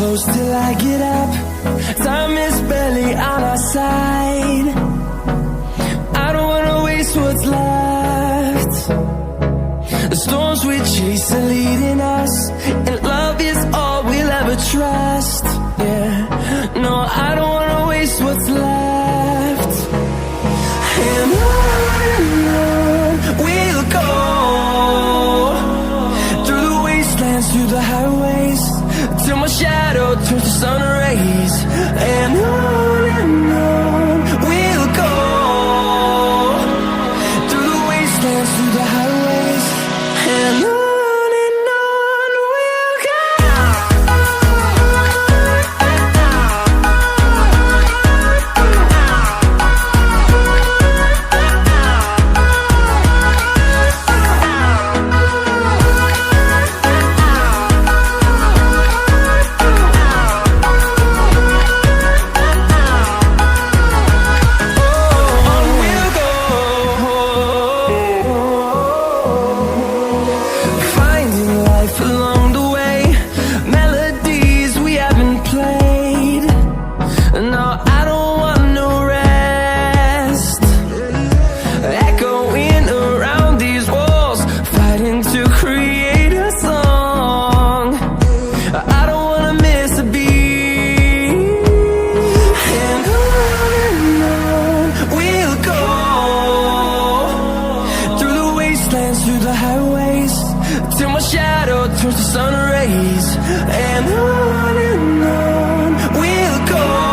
close till I get up. Time is barely on our side. I don't wanna waste what's left. The storms we chase are leading us, and love is all we'll ever trust. Yeah, no, I don't wanna waste what's left. And on we'll go, through the wastelands, through the highways, till my shadow turns to sun rays. And on we'll go, through the wastelands, through the highways, and on we'll go. Through the highways, till my shadow turns to sun rays. And on we'll go.